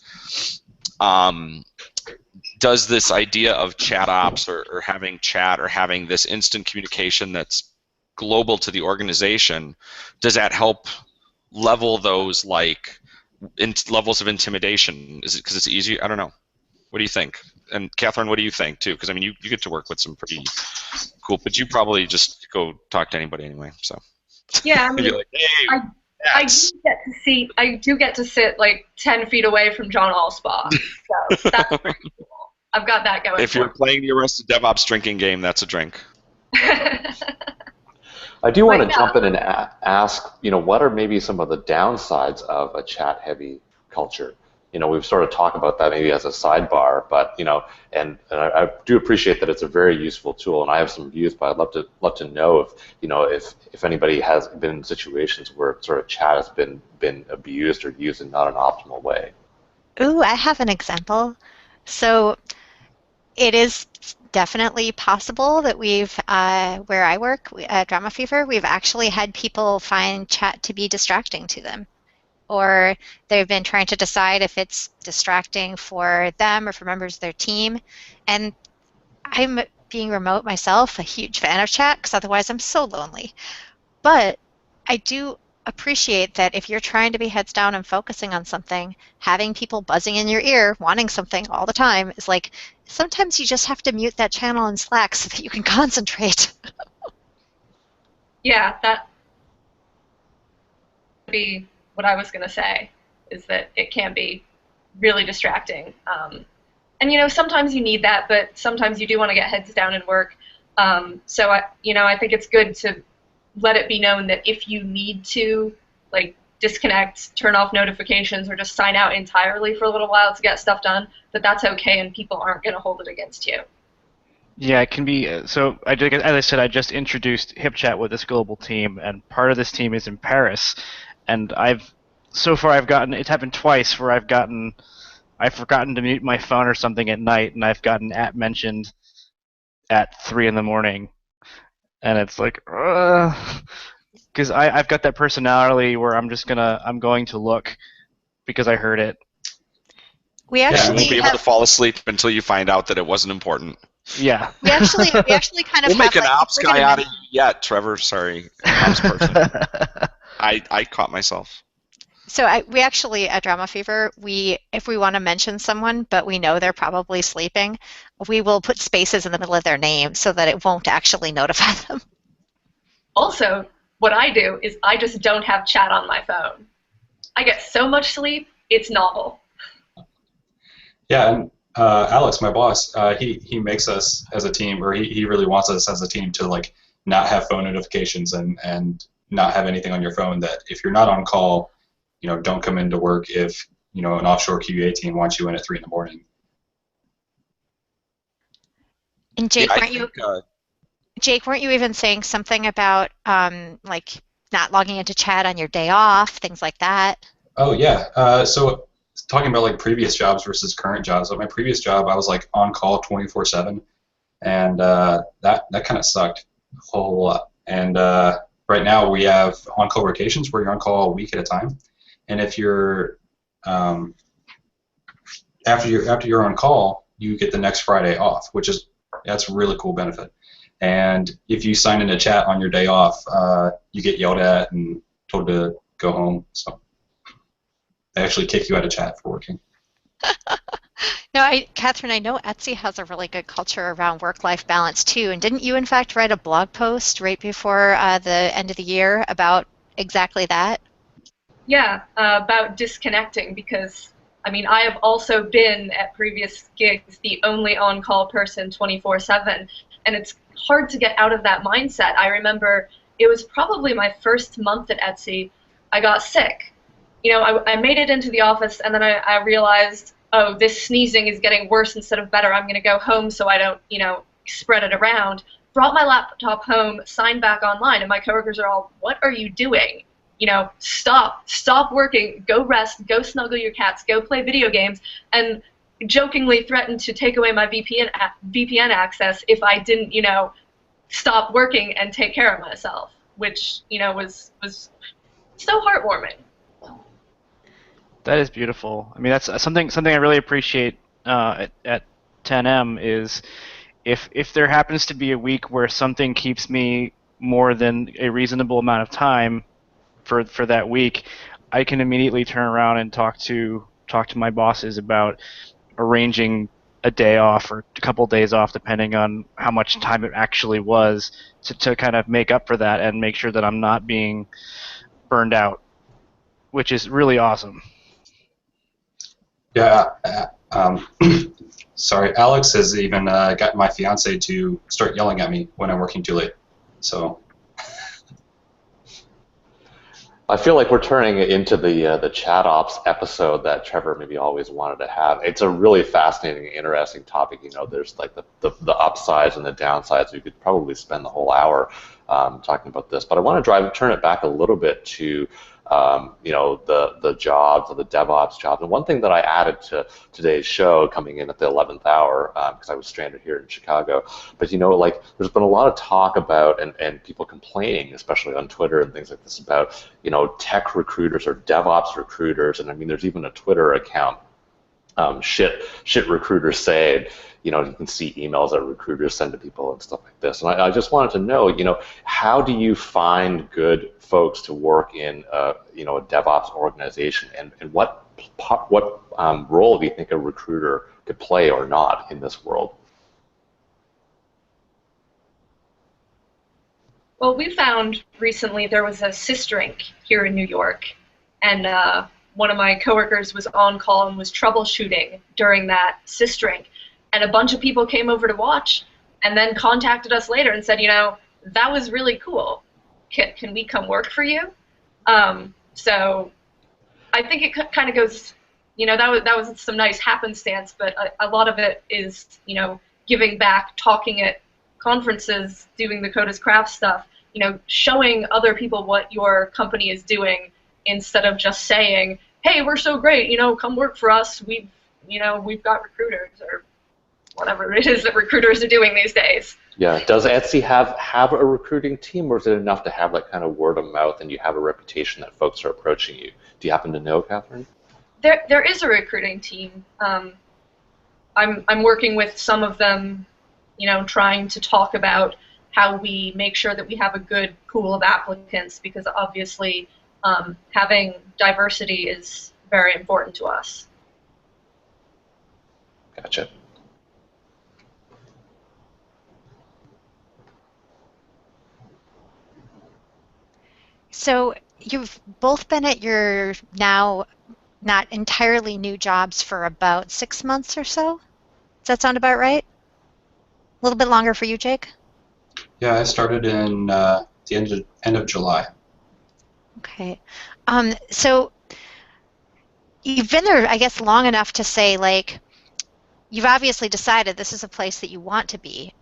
S1: does this idea of chat ops or having chat or having this instant communication that's global to the organization, does that help level those levels of intimidation? Is it because it's easier? I don't know. What do you think? And Katherine, what do you think too? Because I mean, you get to work with some pretty cool, but you probably just go talk to anybody anyway. So
S5: yeah, I mean,
S1: like, hey,
S5: I do get to sit like 10 feet away from John Allspaw. So that's pretty cool. I've got that going.
S1: If you're playing the Arrested DevOps drinking game, that's a drink.
S4: I do want to jump in and ask, what are maybe some of the downsides of a chat-heavy culture? We've sort of talked about that maybe as a sidebar, but and I do appreciate that it's a very useful tool, and I have some views, but I'd love to know if anybody has been in situations where sort of chat has been abused or used in not an optimal way.
S3: Ooh, I have an example. So it is definitely possible that where I work, at Drama Fever, we've actually had people find chat to be distracting to them. Or they've been trying to decide if it's distracting for them or for members of their team. And I'm, being remote myself, a huge fan of chat because otherwise I'm so lonely. But I do appreciate that if you're trying to be heads down and focusing on something, having people buzzing in your ear, wanting something all the time is like, sometimes you just have to mute that channel in Slack so that you can concentrate.
S5: Yeah, that would be what I was going to say, is that it can be really distracting. And, you know, sometimes you need that, but sometimes you do want to get heads down and work. So, I think it's good to let it be known that if you need to, like, disconnect, turn off notifications, or just sign out entirely for a little while to get stuff done, that's okay and people aren't going to hold it against you.
S2: Yeah, it can be. So, as I said, I just introduced HipChat with this global team, and part of this team is in Paris. And so far it's happened twice where I've forgotten to mute my phone or something at night, and I've gotten mentioned at 3 in the morning, and it's like, because I've got that personality where I'm going to look because I heard it.
S3: We
S1: You
S3: actually
S1: won't be able to fall asleep until you find out that it wasn't important.
S2: Yeah.
S3: we actually kind of
S1: We'll make
S3: have,
S1: an
S3: like,
S1: ops
S3: we're
S1: guy
S3: gonna
S1: out of you yet, Trevor. Sorry, ops person. I caught myself.
S3: So we actually, at Drama Fever, if we want to mention someone, but we know they're probably sleeping, we will put spaces in the middle of their name so that it won't actually notify them.
S5: Also, what I do is I just don't have chat on my phone. I get so much sleep, it's novel.
S6: Yeah, and Alex, my boss, he makes us as a team, or he really wants us as a team to, like, not have phone notifications and not have anything on your phone. That if you're not on call, don't come into work if an offshore QA team wants you in at 3 in the morning.
S3: And Jake,
S1: Yeah,
S3: Jake, weren't you even saying something about like not logging into chat on your day off, things like that?
S6: Oh yeah. So talking about, like, previous jobs versus current jobs. At my previous job, I was, like, on call 24/7, and that kind of sucked a whole lot. And right now we have on-call rotations where you're on call a week at a time, and if you're after you're on call, you get the next Friday off, that's a really cool benefit. And if you sign in a chat on your day off, you get yelled at and told to go home. So they actually kick you out of chat for working.
S3: No, Katherine, I know Etsy has a really good culture around work-life balance too. And didn't you, in fact, write a blog post right before the end of the year about exactly that?
S5: Yeah, about disconnecting, because, I have also been at previous gigs the only on-call person 24/7, and it's hard to get out of that mindset. I remember it was probably my first month at Etsy, I got sick. I made it into the office, and then I realized, oh, this sneezing is getting worse instead of better. I'm going to go home so I don't, spread it around. Brought my laptop home, signed back online, and my coworkers are all, what are you doing? Stop working, go rest, go snuggle your cats, go play video games, and jokingly threatened to take away my VPN access if I didn't, stop working and take care of myself, which, was so heartwarming.
S2: That is beautiful. That's something I really appreciate at 10M is if there happens to be a week where something keeps me more than a reasonable amount of time for that week, I can immediately turn around and talk to my bosses about arranging a day off or a couple days off, depending on how much time it actually was, to kind of make up for that and make sure that I'm not being burned out, which is really awesome.
S6: Yeah. Sorry, Alex has even gotten my fiance to start yelling at me when I'm working too late. So
S4: I feel like we're turning it into the chat ops episode that Trevor maybe always wanted to have. It's a really fascinating, interesting topic. There's like the upsides and the downsides. We could probably spend the whole hour talking about this, but I want to turn it back a little bit to the jobs, or the DevOps jobs. And one thing that I added to today's show, coming in at the 11th hour, because I was stranded here in Chicago, but like there's been a lot of talk about and people complaining, especially on Twitter and things like this, about tech recruiters or DevOps recruiters, and I mean there's even a Twitter account, shit recruiters say. You can see emails that recruiters send to people and stuff like this. And I just wanted to know, how do you find good folks to work in, a DevOps organization, and what role do you think a recruiter could play or not in this world?
S5: Well, we found recently there was a CIS drink here in New York, and one of my coworkers was on call and was troubleshooting during that CIS drink. And a bunch of people came over to watch and then contacted us later and said, that was really cool. Can we come work for you? So I think it kind of goes, that was some nice happenstance, but a lot of it is, giving back, talking at conferences, doing the Code as Craft stuff, showing other people what your company is doing instead of just saying, hey, we're so great, come work for us. We've got recruiters, or whatever it is that recruiters are doing these days.
S4: Yeah. Does Etsy have a recruiting team, or is it enough to have that kind of word of mouth and you have a reputation that folks are approaching you? Do you happen to know, Katherine?
S5: There is a recruiting team. I'm working with some of them, trying to talk about how we make sure that we have a good pool of applicants, because obviously having diversity is very important to us.
S4: Gotcha.
S3: So you've both been at your now not entirely new jobs for about 6 months or so? Does that sound about right? A little bit longer for you, Jake?
S6: Yeah, I started in the end of July.
S3: Okay. So you've been there, I guess, long enough to say, like, you've obviously decided this is a place that you want to be.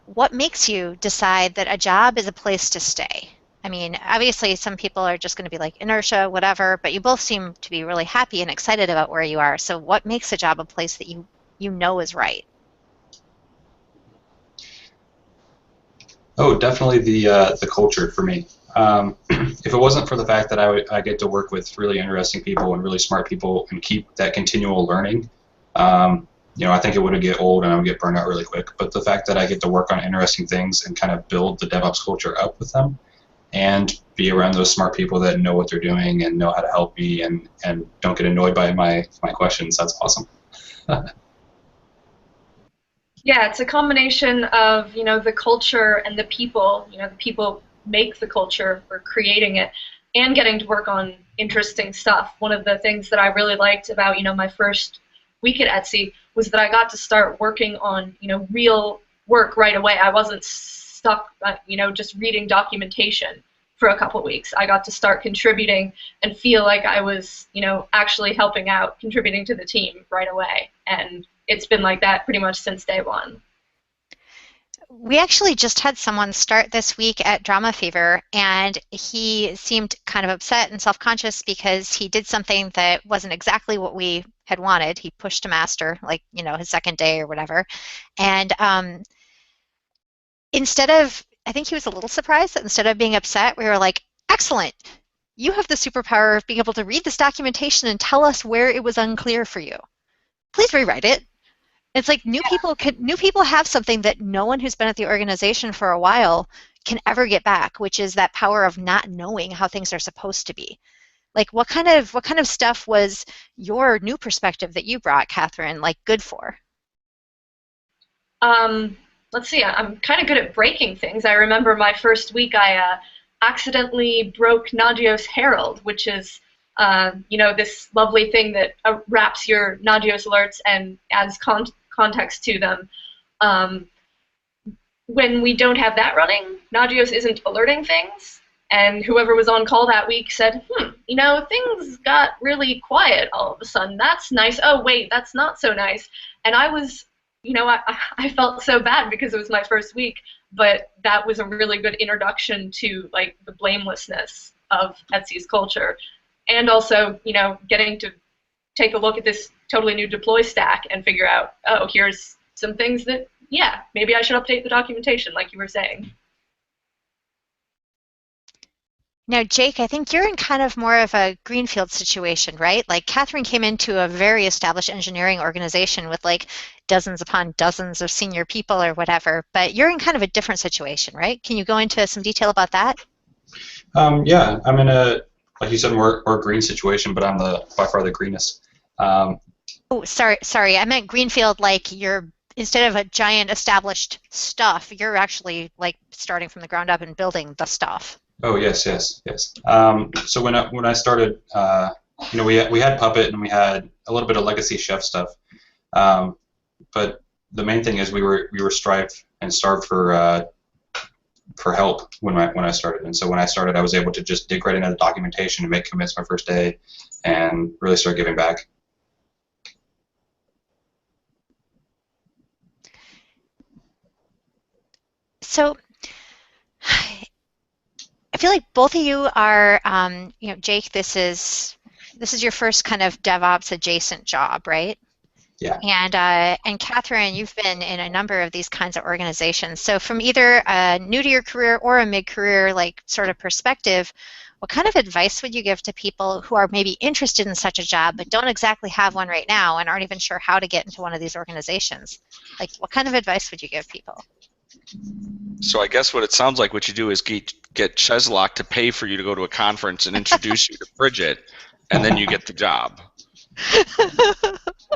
S3: What makes you decide that a job is a place to stay? I mean, obviously some people are just going to be like inertia, whatever, but you both seem to be really happy and excited about where you are. So what makes a job a place that you know is right?
S6: Oh, definitely the culture for me. If it wasn't for the fact that I get to work with really interesting people and really smart people and keep that continual learning, I think it would get old and I would get burned out really quick. But the fact that I get to work on interesting things and kind of build the DevOps culture up with them, and be around those smart people that know what they're doing and know how to help me and don't get annoyed by my questions, that's awesome.
S5: Yeah, it's a combination of, the culture and the people. The people make the culture, or creating it, and getting to work on interesting stuff. One of the things that I really liked about, my first week at Etsy was that I got to start working on, real work right away. I wasn't stuck, just reading documentation for a couple weeks. I got to start contributing and feel like I was, actually helping out, contributing to the team right away. And it's been like that pretty much since day one.
S3: We actually just had someone start this week at Drama Fever, and he seemed kind of upset and self-conscious because he did something that wasn't exactly what we had wanted. He pushed a master, like, his second day or whatever. And instead of, I think he was a little surprised that instead of being upset, we were like, excellent, you have the superpower of being able to read this documentation and tell us where it was unclear for you. Please rewrite it. It's like new people have something that no one who's been at the organization for a while can ever get back, which is that power of not knowing how things are supposed to be. Like, what kind of stuff was your new perspective that you brought, Katherine, like, good for?
S5: Let's see, I'm kind of good at breaking things. I remember my first week I accidentally broke Nagios Herald, which is this lovely thing that wraps your Nagios alerts and adds context to them. When we don't have that running, Nagios isn't alerting things, and whoever was on call that week said, things got really quiet all of a sudden. That's nice. Oh, wait, that's not so nice. And I was, I felt so bad because it was my first week, but that was a really good introduction to, like, the blamelessness of Etsy's culture. and also, getting to take a look at this totally new deploy stack and figure out, oh, here's some things that, yeah, maybe I should update the documentation, like you were saying.
S3: Now, Jake, I think you're in kind of more of a greenfield situation, right? Like Katherine came into a very established engineering organization with like dozens upon dozens of senior people or whatever, but you're in kind of a different situation, right? Can you go into some detail about that?
S6: Yeah, I'm in a, like you said, more green situation, but I'm by far the greenest.
S3: Oh, sorry, I meant greenfield like you're, instead of a giant established stuff, you're actually like starting from the ground up and building the stuff.
S6: Oh yes. So when I started, we had Puppet and we had a little bit of legacy chef stuff, but the main thing is we were strived and starved for help when I started. And so when I started, I was able to just dig right into the documentation and make commits my first day, and really start giving back.
S3: So I feel like both of you are, Jake, this is your first kind of DevOps adjacent job, right?
S6: Yeah.
S3: And Katherine, you've been in a number of these kinds of organizations. So from either a new to your career or a mid-career like sort of perspective, what kind of advice would you give to people who are maybe interested in such a job but don't exactly have one right now and aren't even sure how to get into one of these organizations? Like, what kind of advice would you give people?
S1: So I guess what it sounds like what you do is get Cheslock to pay for you to go to a conference and introduce you to Bridget, and then you get the job.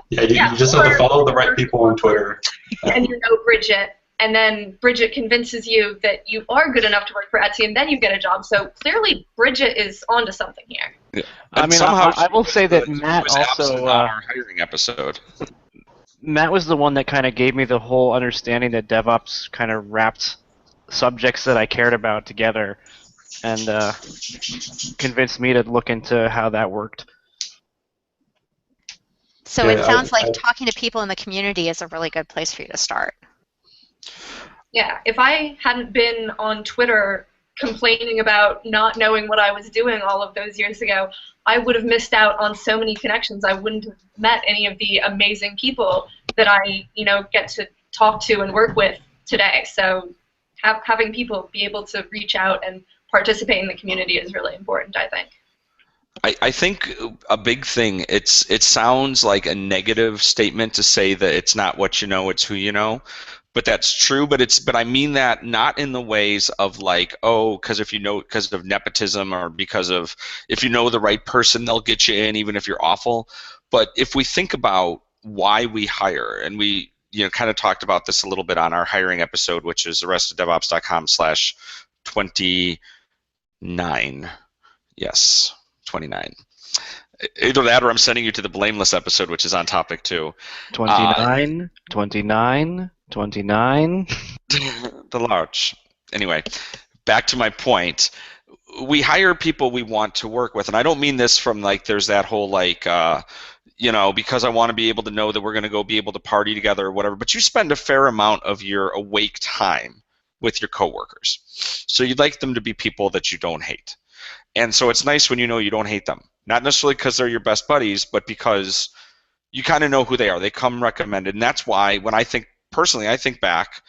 S6: Yeah, you just have to follow the right people on Twitter.
S5: And you know Bridget, and then Bridget convinces you that you are good enough to work for Etsy, and then you get a job. So clearly Bridget is onto something here.
S1: Yeah.
S2: I mean, I will say that Matt also...
S1: our hiring episode.
S2: Matt was the one that kind of gave me the whole understanding that DevOps kind of wrapped subjects that I cared about together, and convinced me to look into how that worked.
S3: So yeah, it sounds like talking to people in the community is a really good place for you to start.
S5: Yeah, if I hadn't been on Twitter complaining about not knowing what I was doing all of those years ago, I would have missed out on so many connections. I wouldn't have met any of the amazing people that I, get to talk to and work with today. So having people be able to reach out and participate in the community is really important, I think.
S1: I think a big thing, it sounds like a negative statement to say that it's not what you know, it's who you know. But that's true, but I mean that not in the ways of like, oh, because of nepotism, or because of if you know the right person, they'll get you in even if you're awful. But if we think about why we hire, and we kind of talked about this a little bit on our hiring episode, which is arresteddevops.com/29. Yes, 29. Either that or I'm sending you to the Blameless episode, which is on topic too.
S2: 29.
S1: The large. Anyway, back to my point. We hire people we want to work with, and I don't mean this from like there's that whole like, because I want to be able to know that we're going to go be able to party together or whatever, but you spend a fair amount of your awake time with your coworkers. So you'd like them to be people that you don't hate. And so it's nice when you know you don't hate them. Not necessarily because they're your best buddies, but because you kind of know who they are. They come recommended. And that's why when I think back,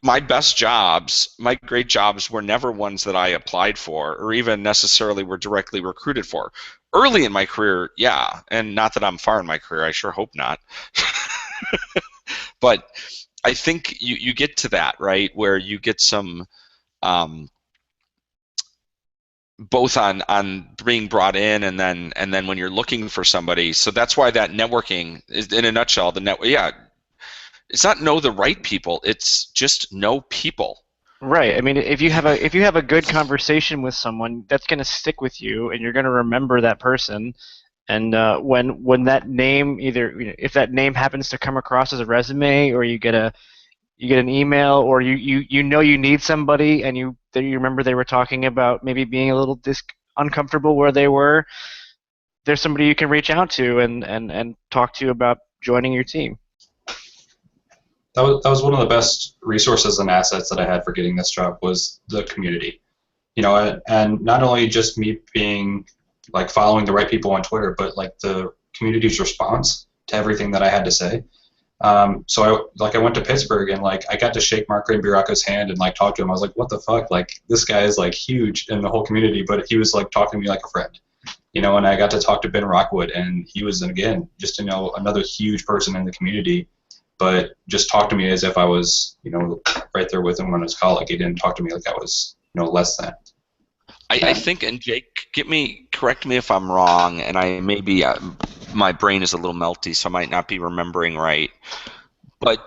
S1: my best jobs, my great jobs were never ones that I applied for or even necessarily were directly recruited for. Early in my career, yeah, and not that I'm far in my career, I sure hope not. But I think you get to that, right, where you get some both on being brought in and then when you're looking for somebody. So that's why that networking is, in a nutshell, it's not know the right people, it's just know people.
S2: Right. I mean, if you have a good conversation with someone, that's going to stick with you, and you're going to remember that person. And when that name, if that name happens to come across as a resume, or you get an email, or you need somebody, and you remember they were talking about maybe being a little uncomfortable where they were, there's somebody you can reach out to and talk to about joining your team.
S6: That was one of the best resources and assets that I had for getting this job was the community. And not only just me being, like following the right people on Twitter, but like the community's response to everything that I had to say. So I went to Pittsburgh and like I got to shake Mark Green-Biraco's hand and like talk to him. I was like, what the fuck? Like this guy is like huge in the whole community, but he was like talking to me like a friend, you know. And I got to talk to Ben Rockwood, and he was again just another huge person in the community, but just talked to me as if I was right there with him when I was colleague. He didn't talk to me like I was less than.
S1: I think, and Jake, correct me if I'm wrong, and I maybe my brain is a little melty, so I might not be remembering right. But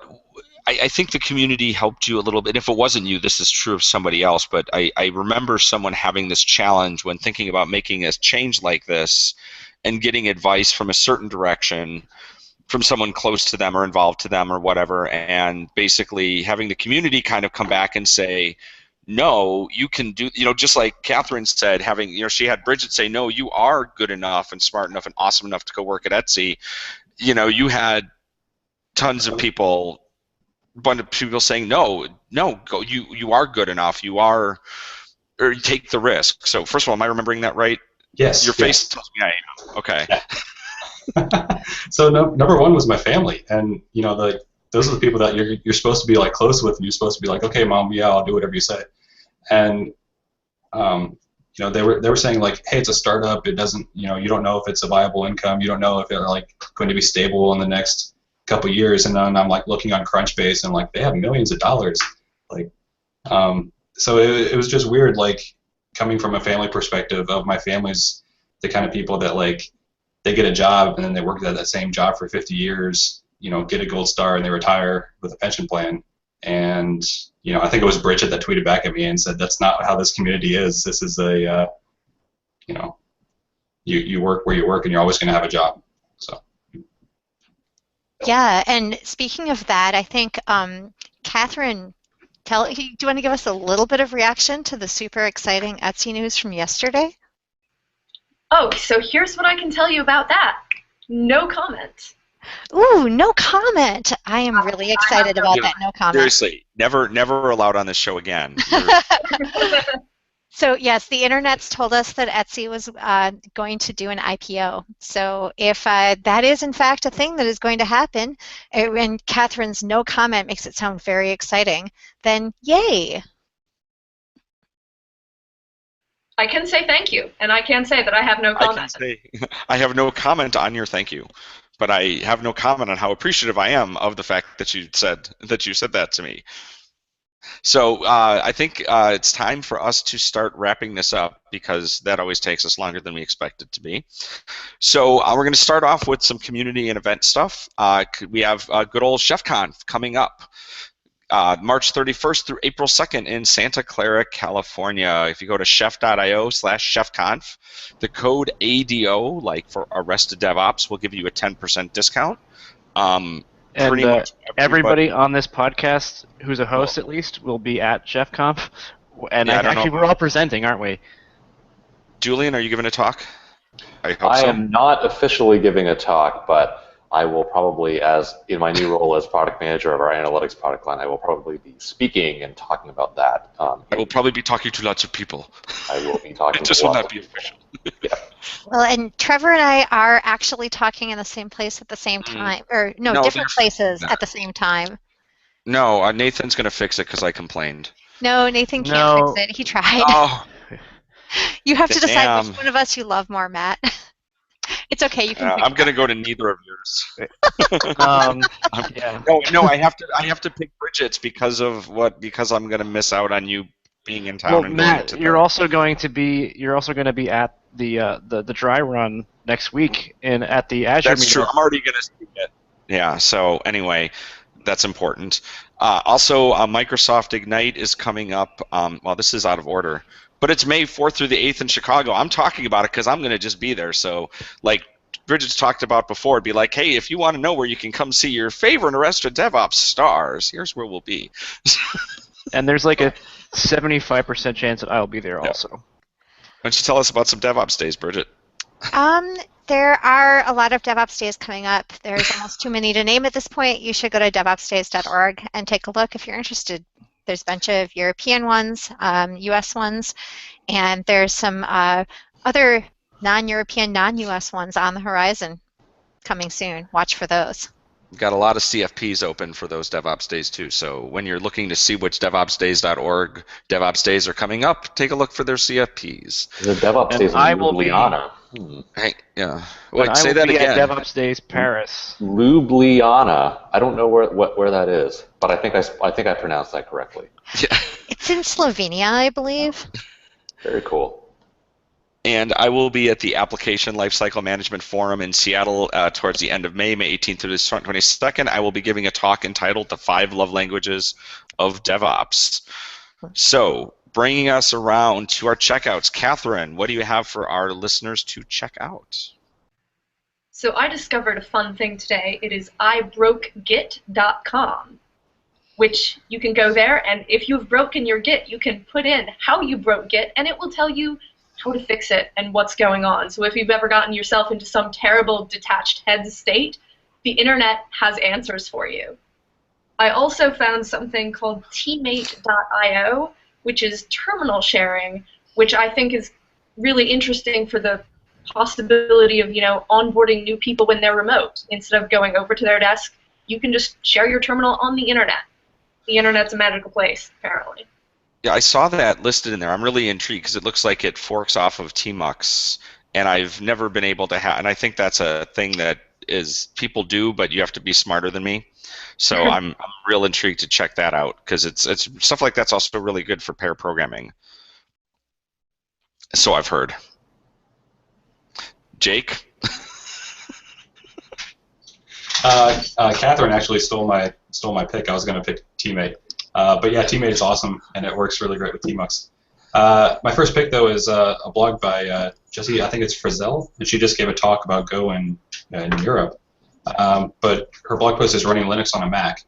S1: I think the community helped you a little bit. If it wasn't you, this is true of somebody else. But I remember someone having this challenge when thinking about making a change like this, and getting advice from a certain direction from someone close to them or involved to them or whatever, and basically having the community kind of come back and say, no, you can do, just like Katherine said, having, she had Bridget say, no, you are good enough and smart enough and awesome enough to go work at Etsy. You had tons of people, a bunch of people saying, no, go, you are good enough, or take the risk. So first of all, am I remembering that right?
S6: Yes.
S1: Your face tells me I am. Okay.
S6: Yeah. So number one was my family, and those are the people that you're supposed to be like close with, and you're supposed to be like, okay, Mom, yeah, I'll do whatever you say. And they were saying like, hey, it's a startup. It doesn't, you don't know if it's a viable income. You don't know if they're like going to be stable in the next couple of years. And then I'm like looking on Crunchbase, and like they have millions of dollars. Like, so it was just weird, like coming from a family perspective. Of my family's the kind of people that like they get a job and then they work at that same job for 50 years. Get a gold star and they retire with a pension plan. And, I think it was Bridget that tweeted back at me and said, that's not how this community is. This is a, you work where you work and you're always going to have a job. So.
S3: Yeah, and speaking of that, I think, Katherine, do you want to give us a little bit of reaction to the super exciting Etsy news from yesterday?
S5: Oh, so here's what I can tell you about that. No comment.
S3: Ooh, no comment. I am really excited about that no comment.
S1: Seriously, never allowed on this show again.
S3: So yes, the internet's told us that Etsy was going to do an IPO. So if that is in fact a thing that is going to happen, and Katherine's no comment makes it sound very exciting, then yay.
S5: I can say thank you, and I can say that I have no comment.
S1: I have no comment on your thank you. But I have no comment on how appreciative I am of the fact that you said that to me. So I think it's time for us to start wrapping this up, because that always takes us longer than we expect it to be. So we're going to start off with some community and event stuff. We have good old ChefConf coming up. March 31st through April 2nd in Santa Clara, California. If you go to chef.io/chefconf, the code ADO, like for Arrested DevOps, will give you a 10% discount.
S2: And everybody on this podcast who's a host at least will be at ChefConf. And
S1: yeah,
S2: actually, we're all presenting, aren't we?
S1: Julian, are you giving a talk?
S4: I am not officially giving a talk, but I will probably, as in my new role as product manager of our analytics product line, I will probably be speaking and talking about that.
S1: I will probably be talking to lots of people.
S4: I will be talking
S1: it just
S4: to
S1: will
S4: lots
S1: not be official.
S4: Yeah.
S3: Well, and Trevor and I are actually talking in the same place at the same time, or no, different places at the same time.
S1: No, Nathan's going to fix it because I complained.
S3: No, Nathan can't fix it. He tried.
S1: Oh.
S3: You have to decide which one of us you love more, Matt. It's okay. You can.
S1: I'm going to go to neither of yours.
S2: Yeah.
S1: No, I have to pick Bridget's because I'm going to miss out on you being in town.
S2: Well,
S1: and
S2: Matt, you're also going to be at the dry run next week at the Azure meeting.
S1: That's true. I'm already going to see it. Yeah. So anyway, that's important. Also, Microsoft Ignite is coming up. Well, this is out of order. But it's May 4th through the 8th in Chicago. I'm talking about it because I'm going to just be there. So, like Bridget's talked about before, it'd be like, hey, if you want to know where you can come see your favorite Arrested DevOps stars, here's where we'll be.
S2: And there's like a 75% chance that I'll be there also.
S1: Why don't you tell us about some DevOps days, Bridget?
S3: There are a lot of DevOps days coming up. There's almost too many to name at this point. You should go to DevOpsdays.org and take a look if you're interested. There's a bunch of European ones, US ones, and there's some other non-European, non-US ones on the horizon coming soon. Watch for those.
S1: We've got a lot of CFPs open for those DevOps days too. So when you're looking to see which DevOpsDays.org DevOps days are coming up, take a look for their CFPs.
S4: The DevOps days in Ljubljana.
S1: Hey, yeah.
S2: Wait,
S1: say that again.
S2: At DevOps Days Paris.
S4: Ljubljana. I don't know where that is, but I think I pronounced that correctly.
S1: Yeah.
S3: It's in Slovenia, I believe.
S4: Very cool.
S1: And I will be at the Application Lifecycle Management Forum in Seattle towards the end of May 18th through the 22nd. I will be giving a talk entitled The 5 Love Languages of DevOps. So, bringing us around to our checkouts. Katherine, what do you have for our listeners to check out?
S5: So I discovered a fun thing today. It is ibrokegit.com, which you can go there, and if you've broken your Git, you can put in how you broke Git, and it will tell you how to fix it and what's going on. So if you've ever gotten yourself into some terrible detached head state, the internet has answers for you. I also found something called teammate.io, which is terminal sharing, which I think is really interesting for the possibility of, onboarding new people when they're remote. Instead of going over to their desk, you can just share your terminal on the internet. The internet's a magical place, apparently.
S1: Yeah, I saw that listed in there. I'm really intrigued because it looks like it forks off of Tmux, and I've never been able to have. And I think that's a thing that is people do, but you have to be smarter than me. So I'm real intrigued to check that out because it's stuff like that's also really good for pair programming. So I've heard. Jake.
S6: Katherine actually stole my pick. I was going to pick Teammate. But yeah, Teammate is awesome, and it works really great with Tmux. My first pick, though, is a blog by Jessie, I think it's Frizzell, and she just gave a talk about Go in Europe. But her blog post is running Linux on a Mac.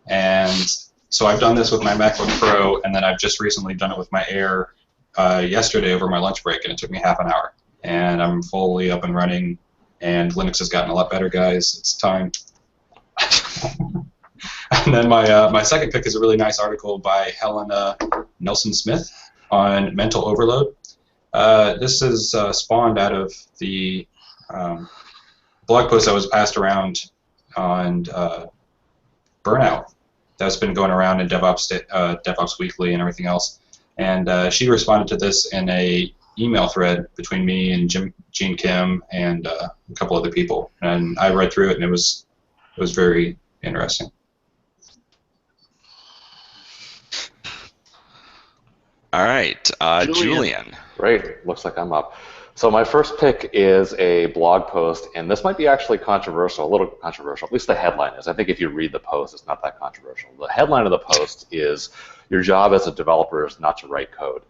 S6: And so I've done this with my MacBook Pro, and then I've just recently done it with my Air yesterday over my lunch break, and it took me half an hour. And I'm fully up and running, and Linux has gotten a lot better, guys. It's time. And then my second pick is a really nice article by Helena Nelson-Smith on mental overload. This is spawned out of the blog post that was passed around on burnout that's been going around in DevOps Weekly and everything else. And she responded to this in a email thread between me and Gene Kim and a couple other people. And I read through it, and it was very interesting.
S1: All right, Julian.
S4: Great. Looks like I'm up. So my first pick is a blog post, and this might be actually controversial, a little controversial. At least the headline is. I think if you read the post, it's not that controversial. The headline of the post is, your job as a developer is not to write code.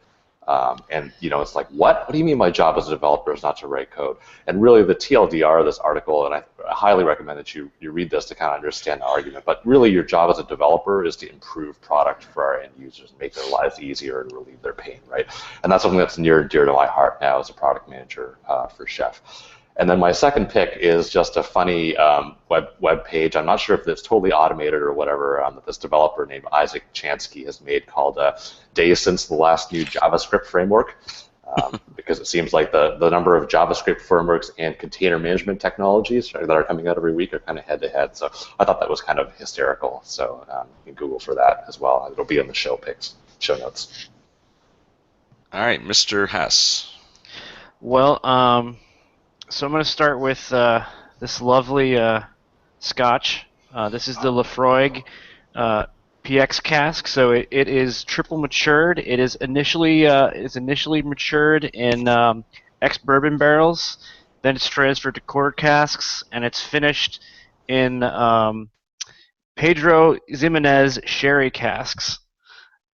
S4: And it's like, what? What do you mean my job as a developer is not to write code? And really the TLDR of this article, and I highly recommend that you read this to kind of understand the argument, but really your job as a developer is to improve product for our end users, make their lives easier and relieve their pain, right? And that's something that's near and dear to my heart now as a product manager for Chef. And then my second pick is just a funny web page. I'm not sure if it's totally automated or whatever, that this developer named Isaac Chansky has made called Days Since the Last New JavaScript Framework, because it seems like the number of JavaScript frameworks and container management technologies that are coming out every week are kind of head-to-head. So I thought that was kind of hysterical. So you can Google for that as well. It'll be in the show notes.
S1: All right, Mr. Hess.
S2: Well, so I'm going to start with this lovely scotch. This is the Lafroig PX cask. So it is triple matured. It is initially matured in ex-bourbon barrels. Then it's transferred to quarter casks, and it's finished in Pedro Ximenez sherry casks.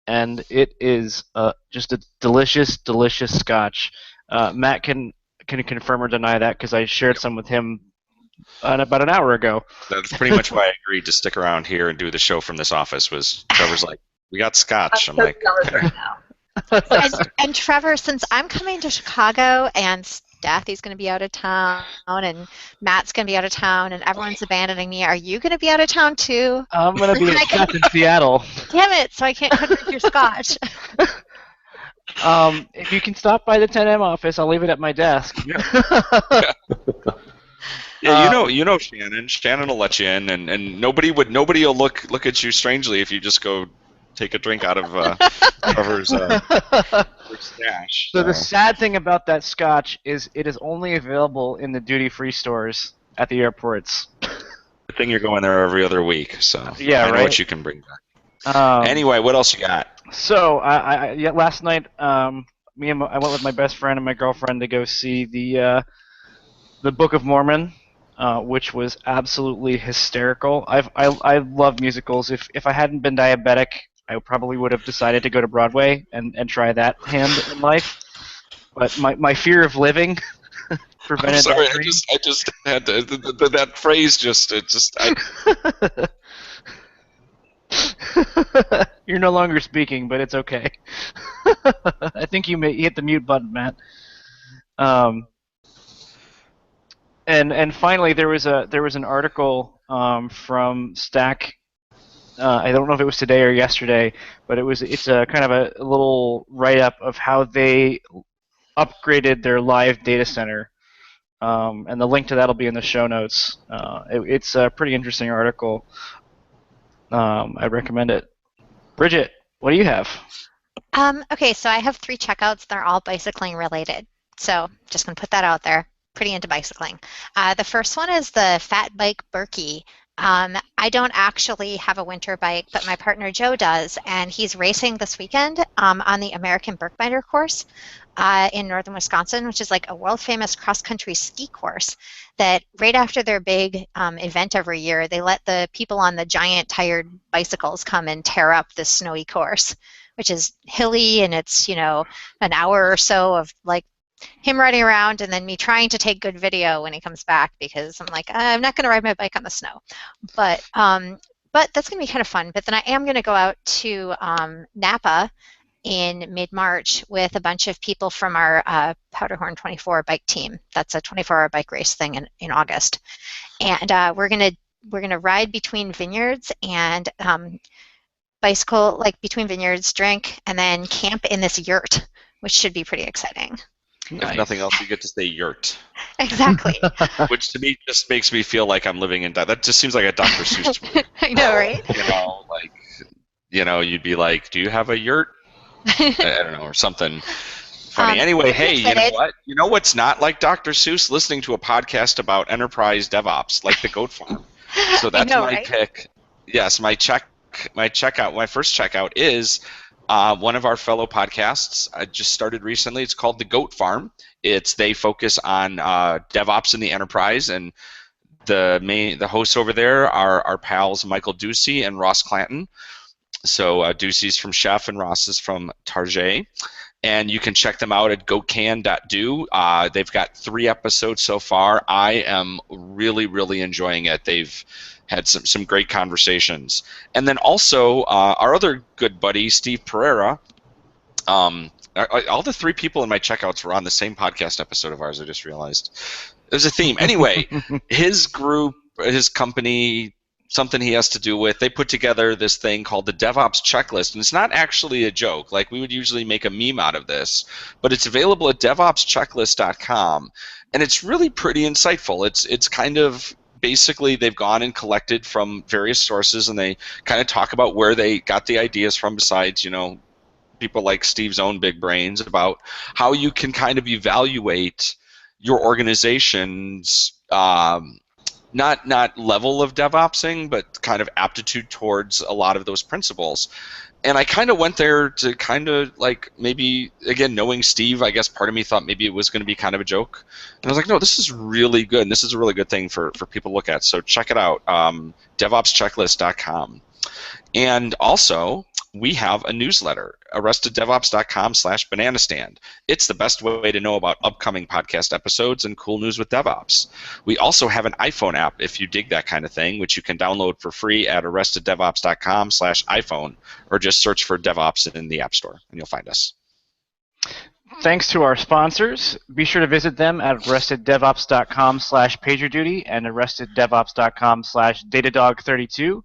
S2: And it is just a delicious, delicious scotch. Matt can confirm or deny that because I shared some with him about an hour ago.
S1: That's pretty much why I agreed to stick around here and do the show from this office. Was Trevor's like, we got scotch. I'm like, okay.
S3: And Trevor, since I'm coming to Chicago and Dathy's going to be out of town and Matt's going to be out of town and everyone's abandoning me, are you going to be out of town too?
S2: I'm going to be in Seattle.
S3: Damn it! So I can't drink your scotch.
S2: If you can stop by the 10M office, I'll leave it at my desk.
S1: Yeah, you know Shannon. Shannon will let you in, and nobody will look at you strangely if you just go take a drink out of Trevor's stash.
S2: So the sad thing about that scotch is it is only available in the duty-free stores at the airports.
S1: Good thing you're going there every other week, so
S2: Yeah,
S1: I know
S2: right?
S1: what you can bring back. Anyway, what else you got?
S2: So last night, I went with my best friend and my girlfriend to go see the Book of Mormon, which was absolutely hysterical. I love musicals. If I hadn't been diabetic, I probably would have decided to go to Broadway and try that hand in life. But my fear of living prevented
S1: I'm sorry,
S2: that dream.
S1: I just had to, that phrase
S2: You're no longer speaking, but it's okay. I think you hit the mute button, Matt. And finally, there was an article from Stack. I don't know if it was today or yesterday, but it's a kind of a little write-up of how they upgraded their live data center, and the link to that will be in the show notes. It's a pretty interesting article. I recommend it. Bridget, what do you have?
S3: Okay, so I have 3 checkouts. They're all bicycling related. So just going to put that out there. Pretty into bicycling. The first one is the Fat Bike Berkey. I don't actually have a winter bike, but my partner Joe does, and he's racing this weekend on the American Birkbinder course in northern Wisconsin, which is like a world-famous cross-country ski course that right after their big event every year, they let the people on the giant tired bicycles come and tear up this snowy course, which is hilly, and it's, an hour or so of like him riding around and then me trying to take good video when he comes back, because I'm like, I'm not going to ride my bike on the snow. But that's going to be kind of fun. But then I am going to go out to Napa in mid-March with a bunch of people from our Powderhorn 24 bike team. That's a 24-hour bike race thing in August. And we're gonna ride between vineyards and bicycle, like between vineyards, drink, and then camp in this yurt, which should be pretty exciting.
S1: If nothing else, you get to say yurt.
S3: Exactly.
S1: Which to me just makes me feel like I'm living in that just seems like a Dr. Seuss movie.
S3: I know, right?
S1: You'd be like, do you have a yurt? I don't know, or something funny. Anyway, hey, you know what? You know what's not like Dr. Seuss? Listening to a podcast about enterprise DevOps, like the Goat Farm. So that's my pick. Yes, my first checkout is one of our fellow podcasts. I just started recently. It's called the Goat Farm. They focus on DevOps in the enterprise, and the hosts over there are our pals Michael Ducey and Ross Clanton. So Ducey's from Chef and Ross is from Target. And you can check them out at goatcan.do. They've got 3 episodes so far. I am really, really enjoying it. They've had some great conversations. And then also our other good buddy, Steve Pereira. All the 3 people in my checkouts were on the same podcast episode of ours, I just realized. There's a theme. Anyway, his group, his company, something he has to do with, they put together this thing called the DevOps checklist, and it's not actually a joke. Like, we would usually make a meme out of this, but it's available at DevOpschecklist.com, and it's really pretty insightful. It's kind of basically they've gone and collected from various sources, and they kind of talk about where they got the ideas from, besides, people like Steve's own big brains, about how you can kind of evaluate your organization's not level of DevOpsing, but kind of aptitude towards a lot of those principles. And I kind of went there to kind of like, maybe, again, knowing Steve, I guess part of me thought maybe it was going to be kind of a joke. And I was like, no, this is really good, and this is a really good thing for people to look at. So check it out, DevOpsChecklist.com. And also, we have a newsletter, ArrestedDevOps.com/BananaStand. It's the best way to know about upcoming podcast episodes and cool news with DevOps. We also have an iPhone app, if you dig that kind of thing, which you can download for free at ArrestedDevOps.com/iPhone, or just search for DevOps in the App Store, and you'll find us.
S2: Thanks to our sponsors. Be sure to visit them at ArrestedDevOps.com/PagerDuty and ArrestedDevOps.com/Datadog32.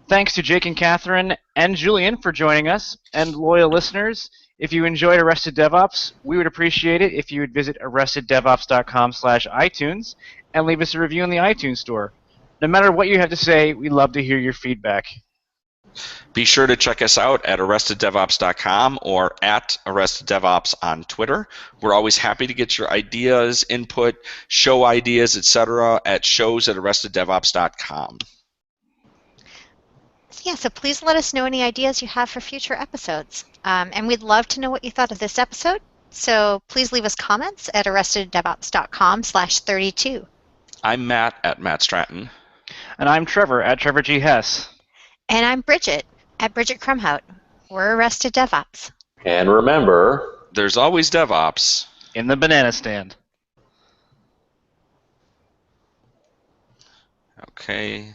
S2: Thanks to Jake and Katherine and Julian for joining us, and loyal listeners. If you enjoyed Arrested DevOps, we would appreciate it if you would visit arresteddevops.com/iTunes and leave us a review in the iTunes store. No matter what you have to say, we'd love to hear your feedback.
S1: Be sure to check us out at arresteddevops.com or at arresteddevops on Twitter. We're always happy to get your ideas, input, show ideas, etc. at shows@arresteddevops.com.
S3: Yeah, so please let us know any ideas you have for future episodes. And we'd love to know what you thought of this episode. So please leave us comments at arresteddevops.com/32.
S1: I'm Matt at Matt Stratton.
S2: And I'm Trevor at Trevor G. Hess.
S3: And I'm Bridget at Bridget Krumhout. We're Arrested DevOps.
S4: And remember,
S1: there's always DevOps
S2: in the banana stand.
S1: Okay.